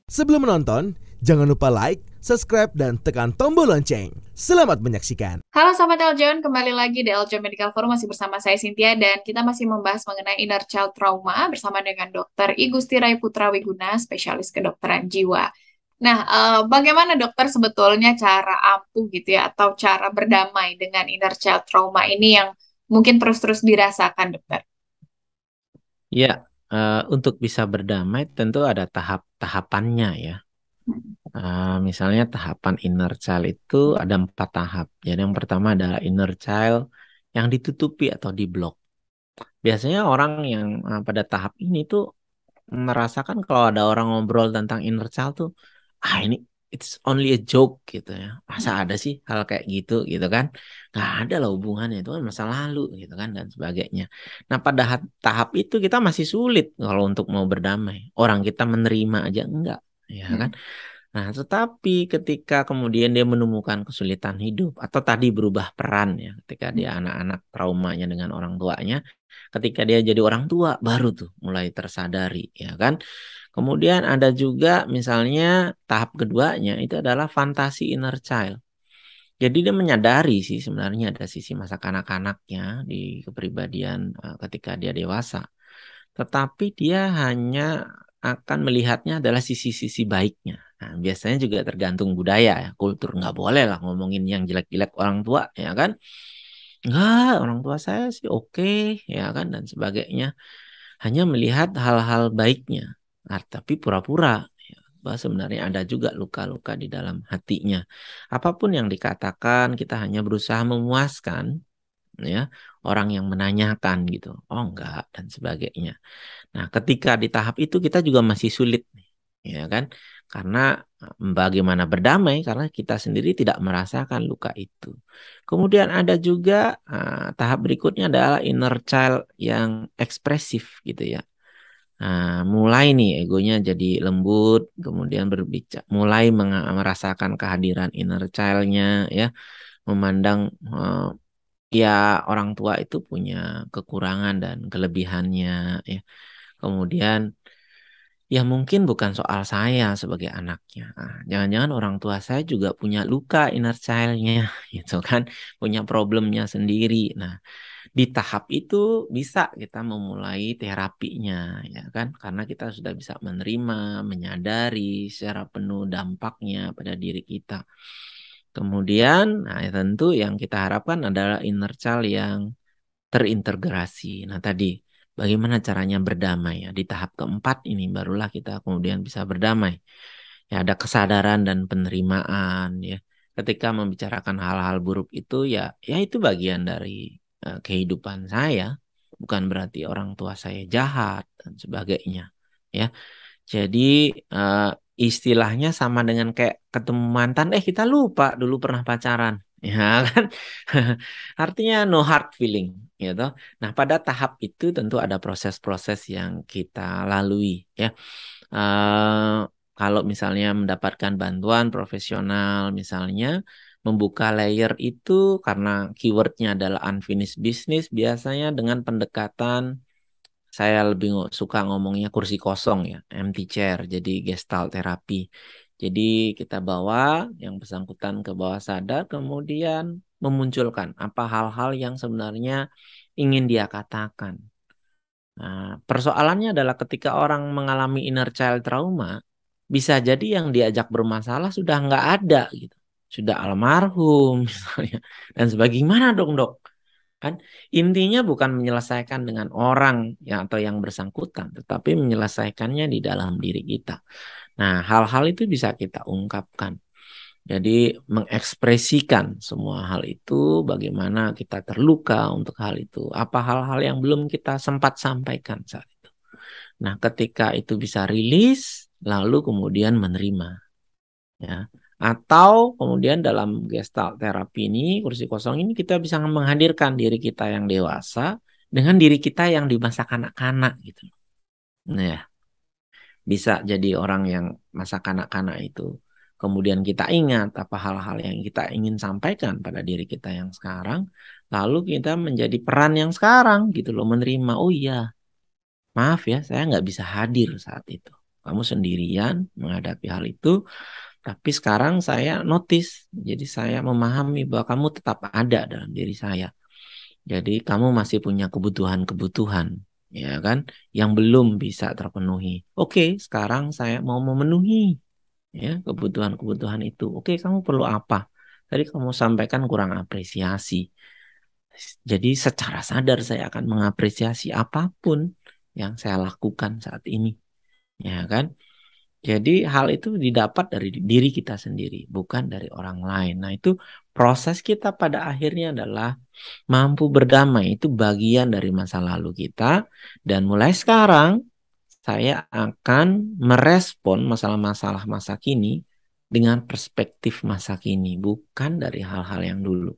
Sebelum menonton, jangan lupa like, subscribe, dan tekan tombol lonceng. Selamat menyaksikan. Halo Sahabat Eljon, kembali lagi di Eljon Medical Forum masih bersama saya Cynthia dan kita masih membahas mengenai inner child trauma bersama dengan Dr. I Gusti Rai Putra Wiguna, spesialis kedokteran jiwa. Nah, bagaimana dokter sebetulnya cara ampuh gitu ya atau cara berdamai dengan inner child trauma ini yang mungkin terus-terus dirasakan, dokter? Ya, untuk bisa berdamai tentu ada tahap-tahapannya ya. Misalnya tahapan inner child itu ada 4 tahap. Jadi yang pertama adalah inner child yang ditutupi atau diblok. Biasanya orang yang pada tahap ini tuh merasakan kalau ada orang ngobrol tentang inner child tuh, ini it's only a joke gitu ya. Masa ada sih hal kayak gitu kan? Nggak ada lah hubungannya, itu kan masa lalu gitu kan dan sebagainya. Nah pada tahap itu kita masih sulit kalau untuk mau berdamai. Orang kita menerima aja enggak, ya kan? Nah, tetapi ketika kemudian dia menemukan kesulitan hidup atau tadi berubah peran ya, ketika dia anak-anak traumanya dengan orang tuanya, ketika dia jadi orang tua baru tuh mulai tersadari ya kan. Kemudian ada juga misalnya tahap keduanya itu adalah fantasi inner child. Jadi dia menyadari sih sebenarnya ada sisi masa kanak-kanaknya di kepribadian ketika dia dewasa. Tetapi dia hanya akan melihatnya adalah sisi-sisi baiknya. Nah, biasanya juga tergantung budaya ya, kultur nggak boleh lah ngomongin yang jelek-jelek orang tua ya kan. Enggak, orang tua saya sih oke ya kan dan sebagainya. Hanya melihat hal-hal baiknya. Nah, tapi pura-pura ya, bahwa sebenarnya ada juga luka-luka di dalam hatinya. Apapun yang dikatakan, kita hanya berusaha memuaskan ya orang yang menanyakan gitu. Oh enggak dan sebagainya. Nah, ketika di tahap itu kita juga masih sulit nih, ya kan? Karena bagaimana berdamai karena kita sendiri tidak merasakan luka itu. Kemudian ada juga tahap berikutnya adalah inner child yang ekspresif gitu ya. Nah, mulai nih egonya jadi lembut, kemudian berbicara, mulai merasakan kehadiran inner child-nya ya, memandang ya orang tua itu punya kekurangan dan kelebihannya ya. Kemudian ya mungkin bukan soal saya sebagai anaknya. Jangan-jangan orang tua saya juga punya luka inner child-nya gitu kan, punya problemnya sendiri. Nah, di tahap itu bisa kita memulai terapinya ya kan, karena kita sudah bisa menerima, menyadari secara penuh dampaknya pada diri kita. Kemudian, nah tentu yang kita harapkan adalah inner child yang terintegrasi. Nah, tadi bagaimana caranya berdamai ya? Di tahap keempat ini barulah kita kemudian bisa berdamai. Ya, ada kesadaran dan penerimaan ya. Ketika membicarakan hal-hal buruk itu ya itu bagian dari kehidupan saya. Bukan berarti orang tua saya jahat dan sebagainya. Ya, jadi eh, istilahnya sama dengan kayak ketemu mantan, kita lupa dulu pernah pacaran, ya kan? Artinya no hard feeling, gitu. Nah, pada tahap itu tentu ada proses-proses yang kita lalui, ya. Eh, Kalau misalnya mendapatkan bantuan profesional, misalnya membuka layer itu karena keywordnya adalah unfinished business, biasanya dengan pendekatan saya lebih suka ngomongnya kursi kosong ya, empty chair, jadi gestalt terapi. Jadi kita bawa yang bersangkutan ke bawah sadar, kemudian memunculkan apa hal-hal yang sebenarnya ingin dia katakan. Nah, persoalannya adalah ketika orang mengalami inner child trauma, bisa jadi yang diajak bermasalah sudah nggak ada gitu. Sudah almarhum misalnya. Dan sebagaimana dong dok? Kan intinya bukan menyelesaikan dengan orang yang atau yang bersangkutan, tetapi menyelesaikannya di dalam diri kita. Nah, hal-hal itu bisa kita ungkapkan. Jadi mengekspresikan semua hal itu, bagaimana kita terluka untuk hal itu, apa hal-hal yang belum kita sempat sampaikan saat itu. Nah, ketika itu bisa rilis, lalu kemudian menerima, ya. Atau kemudian dalam gestalt terapi ini, kursi kosong ini kita bisa menghadirkan diri kita yang dewasa dengan diri kita yang di masa kanak-kanak gitu. Nah, ya, bisa jadi orang yang masa kanak-kanak itu. Kemudian kita ingat apa hal-hal yang kita ingin sampaikan pada diri kita yang sekarang, lalu kita menjadi peran yang sekarang gitu loh, menerima, oh iya, maaf ya, saya nggak bisa hadir saat itu. Kamu sendirian menghadapi hal itu, tapi sekarang saya notice, jadi saya memahami bahwa kamu tetap ada dalam diri saya. Jadi kamu masih punya kebutuhan-kebutuhan, ya kan, yang belum bisa terpenuhi. Oke, sekarang saya mau memenuhi ya kebutuhan-kebutuhan itu. Oke, kamu perlu apa? Tadi kamu sampaikan kurang apresiasi. Jadi secara sadar saya akan mengapresiasi apapun yang saya lakukan saat ini, ya kan? Jadi hal itu didapat dari diri kita sendiri, bukan dari orang lain. Nah, itu proses kita pada akhirnya adalah mampu berdamai. Itu bagian dari masa lalu kita. Dan mulai sekarang, saya akan merespon masalah-masalah masa kini dengan perspektif masa kini, bukan dari hal-hal yang dulu.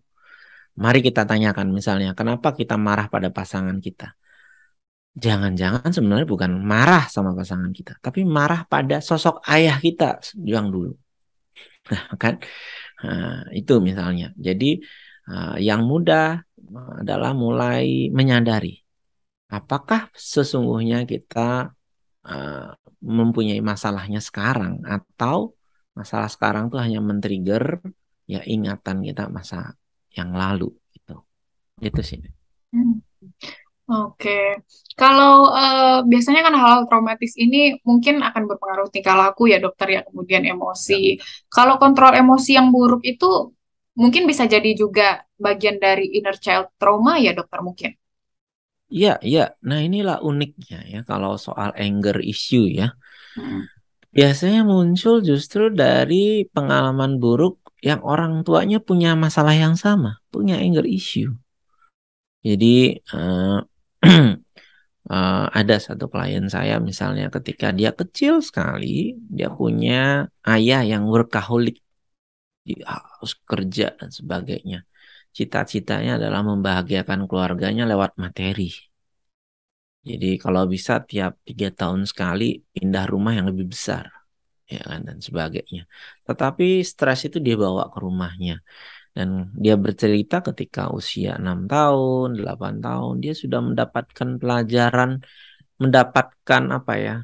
Mari kita tanyakan misalnya, kenapa kita marah pada pasangan kita? Jangan-jangan sebenarnya bukan marah sama pasangan kita, tapi marah pada sosok ayah kita yang dulu. Kan? Nah, itu misalnya. Jadi yang mudah adalah mulai menyadari apakah sesungguhnya kita mempunyai masalahnya sekarang, atau masalah sekarang tuh hanya men-trigger ya ingatan kita masa yang lalu gitu. Itu sih. Hmm. Oke, kalau biasanya kan hal-hal traumatis ini mungkin akan berpengaruh tingkah laku ya dokter ya, kemudian Ya. emosi. Kalau kontrol emosi yang buruk itu mungkin bisa jadi juga bagian dari inner child trauma ya dokter mungkin. Iya, iya. Nah, inilah uniknya ya kalau soal anger issue ya. Hmm. Biasanya muncul justru dari pengalaman buruk yang orang tuanya punya masalah yang sama, punya anger issue. Jadi ada satu klien saya misalnya ketika dia kecil sekali, dia punya ayah yang workaholic, dia harus kerja dan sebagainya. Cita-citanya adalah membahagiakan keluarganya lewat materi. Jadi kalau bisa tiap 3 tahun sekali pindah rumah yang lebih besar, ya kan, dan sebagainya. Tetapi stres itu dia bawa ke rumahnya. Dan dia bercerita ketika usia 6 tahun, 8 tahun, dia sudah mendapatkan pelajaran, mendapatkan apa ya,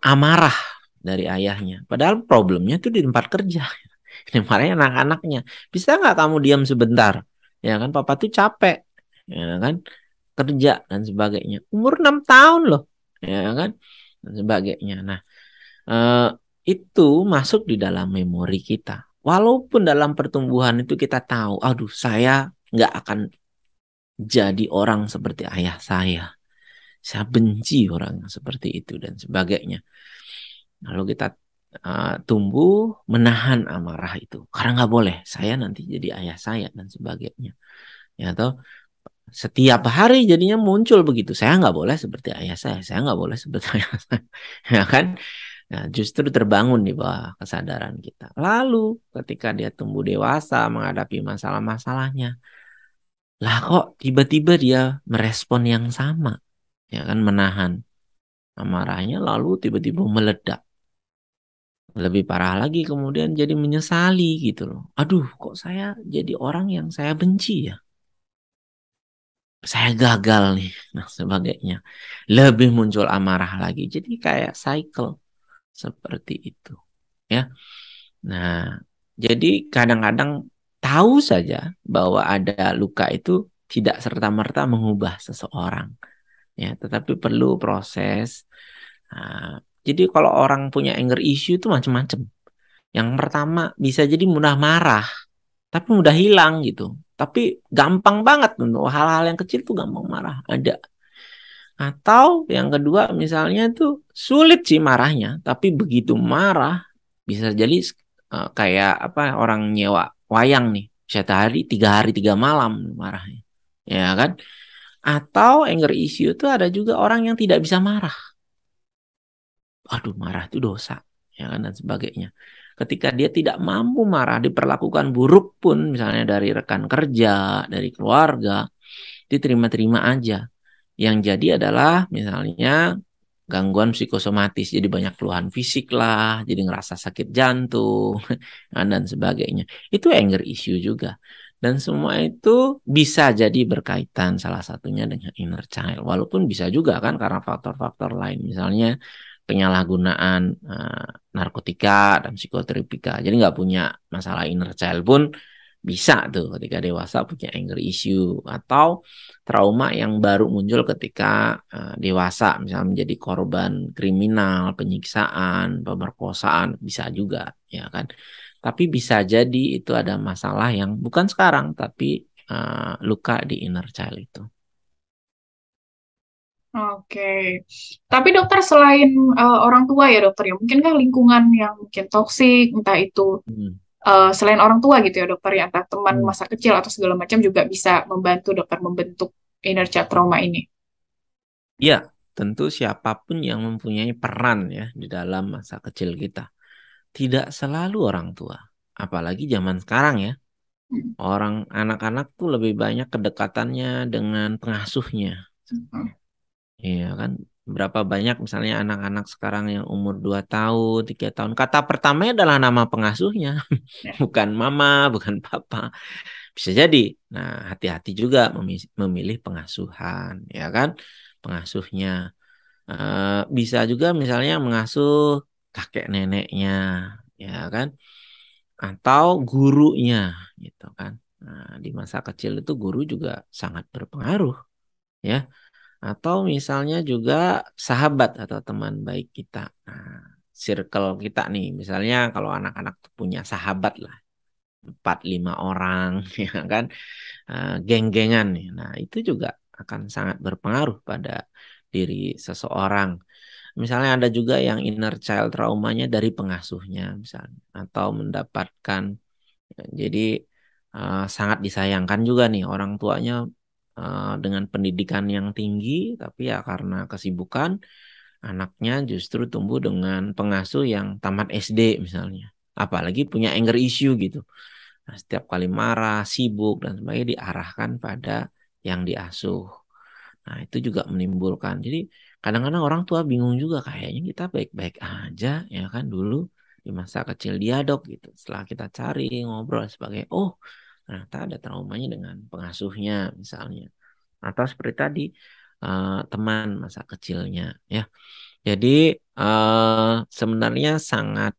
amarah dari ayahnya. Padahal problemnya itu di tempat kerja. Ini marahnya anak-anaknya. Bisa nggak kamu diam sebentar? Ya kan, papa tuh capek. Ya kan, kerja dan sebagainya. Umur 6 tahun loh. Ya kan, dan sebagainya. Nah, eh, itu masuk di dalam memori kita. Walaupun dalam pertumbuhan itu kita tahu, aduh saya nggak akan jadi orang seperti ayah saya. Saya benci orang yang seperti itu dan sebagainya. Lalu kita tumbuh menahan amarah itu. Karena nggak boleh, saya nanti jadi ayah saya dan sebagainya. Ya toh, setiap hari jadinya muncul begitu. Saya nggak boleh seperti ayah saya nggak boleh seperti ayah saya. Ya kan? Nah, justru terbangun di bawah kesadaran kita. Lalu ketika dia tumbuh dewasa menghadapi masalah-masalahnya, lah kok tiba-tiba dia merespon yang sama, ya kan, menahan amarahnya lalu tiba-tiba meledak. Lebih parah lagi kemudian jadi menyesali gitu loh. Aduh, kok saya jadi orang yang saya benci ya? Saya gagal nih, nah sebagainya. Lebih muncul amarah lagi. Jadi kayak cycle seperti itu, ya. Nah, jadi kadang-kadang tahu saja bahwa ada luka itu tidak serta-merta mengubah seseorang, ya, tetapi perlu proses. Nah, jadi kalau orang punya anger issue itu macam-macam. Yang pertama bisa jadi mudah marah, tapi mudah hilang gitu. Tapi gampang banget untuk hal-hal yang kecil tuh gampang marah. Ada. Atau yang kedua misalnya tuh sulit sih marahnya, tapi begitu marah bisa jadi kayak apa, orang nyewa wayang nih, 1 hari 3 hari 3 malam marahnya, ya kan? Atau anger issue itu ada juga orang yang tidak bisa marah. Aduh, marah itu dosa, ya kan, dan sebagainya. Ketika dia tidak mampu marah, diperlakukan buruk pun, misalnya dari rekan kerja, dari keluarga, diterima-terima aja. Yang jadi adalah misalnya gangguan psikosomatis, jadi banyak keluhan fisik lah, jadi ngerasa sakit jantung, dan sebagainya. Itu anger issue juga. Dan semua itu bisa jadi berkaitan salah satunya dengan inner child. Walaupun bisa juga kan karena faktor-faktor lain. Misalnya penyalahgunaan narkotika dan psikotropika. Jadi nggak punya masalah inner child pun bisa tuh ketika dewasa punya anger issue, atau trauma yang baru muncul ketika dewasa, misalnya menjadi korban kriminal, penyiksaan, pemerkosaan, bisa juga, ya kan. Tapi bisa jadi itu ada masalah yang bukan sekarang, tapi luka di inner child itu. Oke. Tapi dokter selain orang tua ya dokter ya, mungkin kan lingkungan yang mungkin toksik, entah itu Hmm. Selain orang tua gitu ya dokter ya, entah teman Hmm. masa kecil atau segala macam juga bisa membantu dokter membentuk inner child trauma ini. Ya, tentu siapapun yang mempunyai peran ya di dalam masa kecil kita. Tidak selalu orang tua. Apalagi zaman sekarang ya. Hmm. Orang anak-anak tuh lebih banyak kedekatannya dengan pengasuhnya. Hmm. Iya kan? Berapa banyak misalnya anak-anak sekarang yang umur 2 tahun, 3 tahun. Kata pertamanya adalah nama pengasuhnya. Ya. Bukan mama, bukan papa. Bisa jadi. Nah, hati-hati juga memilih pengasuhan. Ya kan? Pengasuhnya. Bisa juga misalnya mengasuh kakek neneknya. Ya kan? Atau gurunya. Gitu kan. Nah, di masa kecil itu guru juga sangat berpengaruh. Ya, atau misalnya juga sahabat atau teman baik kita. Nah, circle kita nih, misalnya kalau anak-anak tuh punya sahabat lah, 4-5 orang, ya kan, geng-gengan nih. Nah, itu juga akan sangat berpengaruh pada diri seseorang. Misalnya ada juga yang inner child traumanya dari pengasuhnya, misalnya, atau mendapatkan, jadi sangat disayangkan juga nih orang tuanya dengan pendidikan yang tinggi, tapi ya karena kesibukan, anaknya justru tumbuh dengan pengasuh yang tamat SD misalnya. Apalagi punya anger issue gitu. Nah, setiap kali marah, sibuk, dan sebagainya diarahkan pada yang diasuh. Nah, itu juga menimbulkan. Jadi kadang-kadang orang tua bingung juga, kayaknya kita baik-baik aja ya kan dulu di masa kecil dia dok gitu. Setelah kita cari ngobrol sebagai, oh ternyata ada traumanya dengan pengasuhnya misalnya. Atau seperti tadi teman masa kecilnya ya. Jadi sebenarnya sangat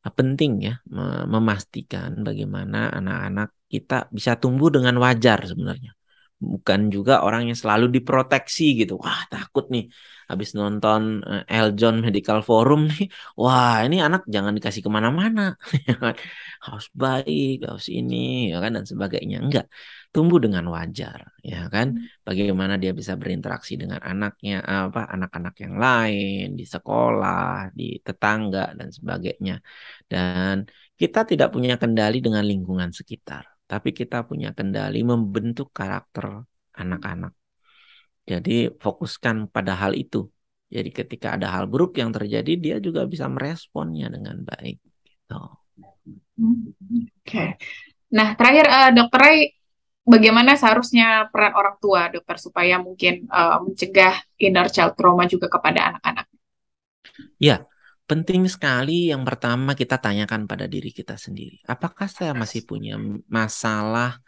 penting ya memastikan bagaimana anak-anak kita bisa tumbuh dengan wajar sebenarnya. Bukan juga orang yang selalu diproteksi gitu. Wah, takut nih habis nonton Eljon Medical Forum nih. Wah, ini anak jangan dikasih kemana-mana. Ya kan? Harus baik, harus ini, ya kan, dan sebagainya. Enggak, tumbuh dengan wajar, ya kan. Bagaimana dia bisa berinteraksi dengan anaknya, anak-anak yang lain di sekolah, di tetangga dan sebagainya. Dan kita tidak punya kendali dengan lingkungan sekitar, tapi kita punya kendali membentuk karakter anak-anak. Jadi fokuskan pada hal itu. Jadi ketika ada hal buruk yang terjadi, dia juga bisa meresponnya dengan baik. Gitu. Oke. Nah, terakhir dokter Ray, bagaimana seharusnya peran orang tua dokter supaya mungkin mencegah inner child trauma juga kepada anak-anak? Ya, penting sekali yang pertama kita tanyakan pada diri kita sendiri. Apakah saya masih punya masalah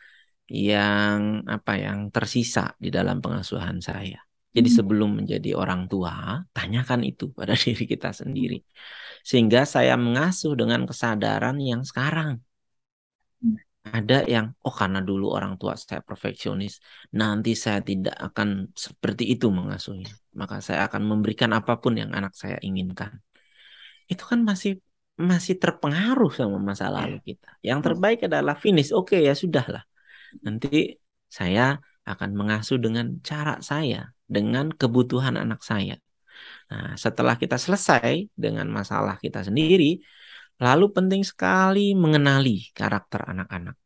yang yang tersisa di dalam pengasuhan saya? Jadi sebelum menjadi orang tua, tanyakan itu pada diri kita sendiri. Sehingga saya mengasuh dengan kesadaran yang sekarang. Ada yang, oh karena dulu orang tua saya perfeksionis, nanti saya tidak akan seperti itu mengasuhnya. Maka saya akan memberikan apapun yang anak saya inginkan. Itu kan masih masih terpengaruh sama masa lalu kita. Yang terbaik adalah finish. Oke, ya sudahlah. Nanti saya akan mengasuh dengan cara saya, dengan kebutuhan anak saya. Nah, setelah kita selesai dengan masalah kita sendiri, lalu penting sekali mengenali karakter anak-anak.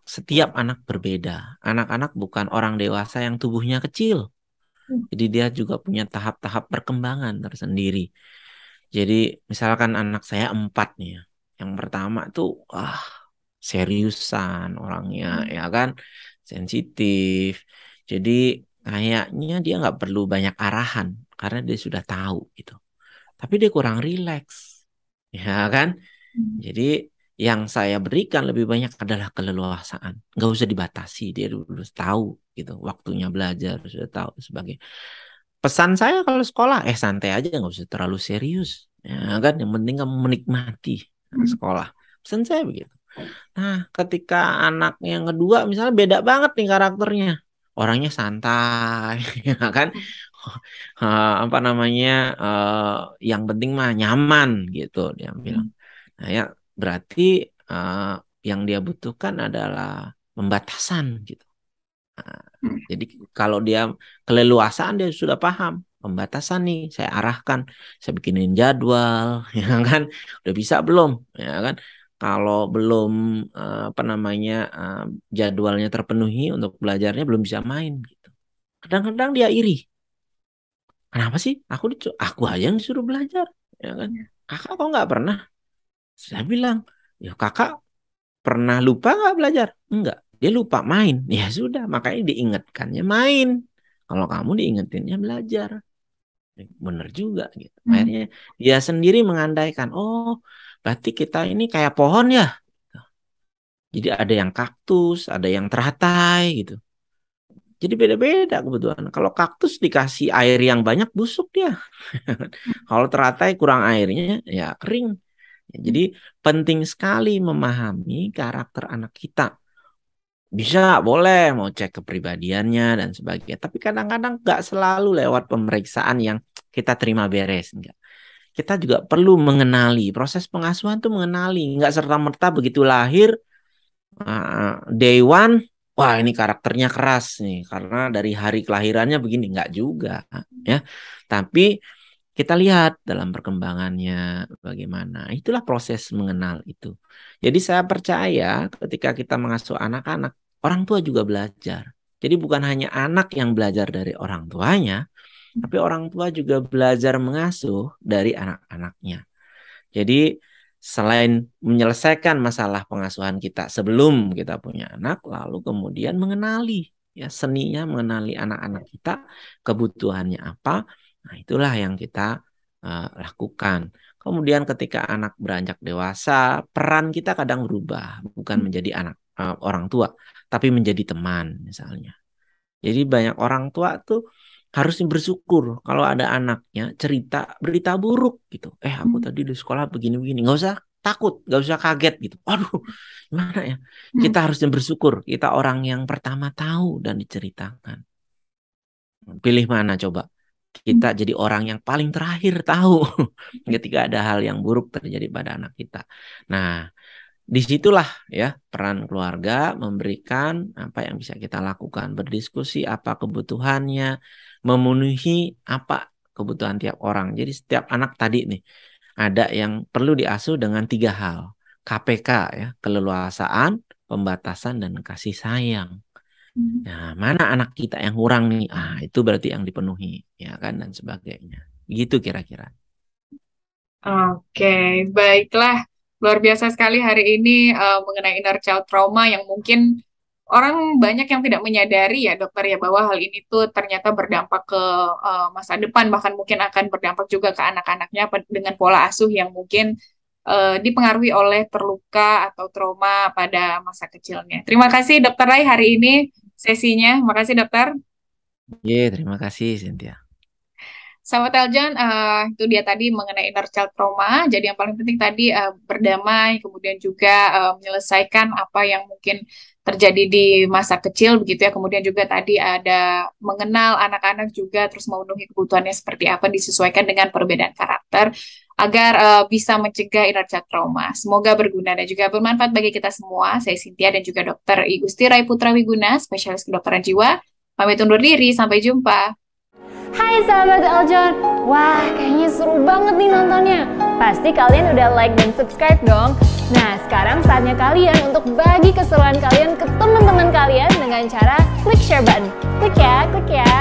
Setiap anak berbeda. Anak-anak bukan orang dewasa yang tubuhnya kecil. Jadi dia juga punya tahap-tahap perkembangan tersendiri. Jadi misalkan anak saya 4 nih ya. Yang pertama tuh seriusan orangnya ya kan, sensitif. Jadi kayaknya dia nggak perlu banyak arahan karena dia sudah tahu gitu. Tapi dia kurang rileks, ya kan? Jadi yang saya berikan lebih banyak adalah keleluasaan. Nggak usah dibatasi, dia dulu tahu gitu. Waktunya belajar sudah tahu sebagai. pesan saya kalau sekolah, santai aja, nggak usah terlalu serius. Ya kan, yang penting kamu menikmati sekolah. Pesan saya begitu. Nah, ketika anak yang kedua misalnya beda banget nih karakternya. Orangnya santai, ya kan? Apa namanya? Yang penting mah nyaman gitu dia bilang. Nah, ya berarti yang dia butuhkan adalah pembatasan gitu. Nah, jadi kalau dia keleluasaan dia sudah paham pembatasan nih, saya arahkan, saya bikinin jadwal, ya kan? Udah bisa belum, ya kan? Kalau belum apa namanya jadwalnya terpenuhi untuk belajarnya belum bisa main gitu. Kadang-kadang dia iri. Kenapa sih? Aku aja yang disuruh belajar, ya kan? Kakak kok nggak pernah? Saya bilang, ya kakak pernah lupa nggak belajar? Enggak. Dia lupa main. Ya sudah, makanya diingatkannya main. Kalau kamu diingetinnya belajar. Bener juga gitu. Akhirnya dia sendiri mengandaikan, oh berarti kita ini kayak pohon ya. Jadi ada yang kaktus, ada yang teratai gitu. Jadi beda-beda kebutuhan. Kalau kaktus dikasih air yang banyak busuk dia. Kalau teratai kurang airnya ya kering. Jadi penting sekali memahami karakter anak kita. Bisa, boleh mau cek kepribadiannya dan sebagainya. Tapi kadang-kadang nggak selalu lewat pemeriksaan yang kita terima beres. Enggak. Kita juga perlu mengenali. Proses pengasuhan tuh mengenali. Nggak serta-merta begitu lahir, day one, wah ini karakternya keras nih. Karena dari hari kelahirannya begini. Nggak juga. Ya. Tapi kita lihat dalam perkembangannya bagaimana. Itulah proses mengenal itu. Jadi saya percaya ketika kita mengasuh anak-anak, orang tua juga belajar. Jadi bukan hanya anak yang belajar dari orang tuanya, tapi orang tua juga belajar mengasuh dari anak-anaknya. Jadi selain menyelesaikan masalah pengasuhan kita sebelum kita punya anak, lalu kemudian mengenali ya seninya mengenali anak-anak kita, kebutuhannya apa. Nah, itulah yang kita lakukan. Kemudian ketika anak beranjak dewasa, peran kita kadang berubah, bukan menjadi anak orang tua, tapi menjadi teman misalnya. Jadi banyak orang tua tuh harusnya bersyukur kalau ada anaknya cerita berita buruk gitu. Aku tadi di sekolah begini-begini. Nggak usah takut, nggak usah kaget gitu. Aduh, gimana ya? Kita harusnya bersyukur. Kita orang yang pertama tahu dan diceritakan. Pilih mana coba? Kita jadi orang yang paling terakhir tahu ketika ada hal yang buruk terjadi pada anak kita. Nah, disitulah ya peran keluarga memberikan apa yang bisa kita lakukan, berdiskusi apa kebutuhannya, memenuhi apa kebutuhan tiap orang. Jadi setiap anak tadi nih ada yang perlu diasuh dengan 3 hal. KPK ya, keleluasaan, pembatasan, dan kasih sayang. Nah, mana anak kita yang kurang nih? Itu berarti yang dipenuhi, ya kan, dan sebagainya. Gitu kira-kira. Oke, baiklah. Luar biasa sekali hari ini mengenai inner child trauma yang mungkin orang banyak yang tidak menyadari ya dokter ya bahwa hal ini tuh ternyata berdampak ke masa depan, bahkan mungkin akan berdampak juga ke anak-anaknya dengan pola asuh yang mungkin dipengaruhi oleh terluka atau trauma pada masa kecilnya. Terima kasih Dokter Rai hari ini sesinya. Makasih dokter. Terima kasih Cynthia. Sahabat Eljan, itu dia tadi mengenai inner child trauma. Jadi yang paling penting tadi berdamai, kemudian juga menyelesaikan apa yang mungkin terjadi di masa kecil begitu ya. Kemudian juga tadi ada mengenal anak-anak juga, terus memenuhi kebutuhannya seperti apa, disesuaikan dengan perbedaan karakter agar bisa mencegah inner child trauma. Semoga berguna dan juga bermanfaat bagi kita semua. Saya Cynthia dan juga Dr. Igusti Rai Putra Wiguna, spesialis kedokteran jiwa. Pamit undur diri, sampai jumpa. Hai sahabat Eljon, wah kayaknya seru banget nih nontonnya. Pasti kalian udah like dan subscribe dong. Nah sekarang saatnya kalian untuk bagi keseruan kalian ke teman-teman kalian dengan cara klik share button. Klik ya, klik ya.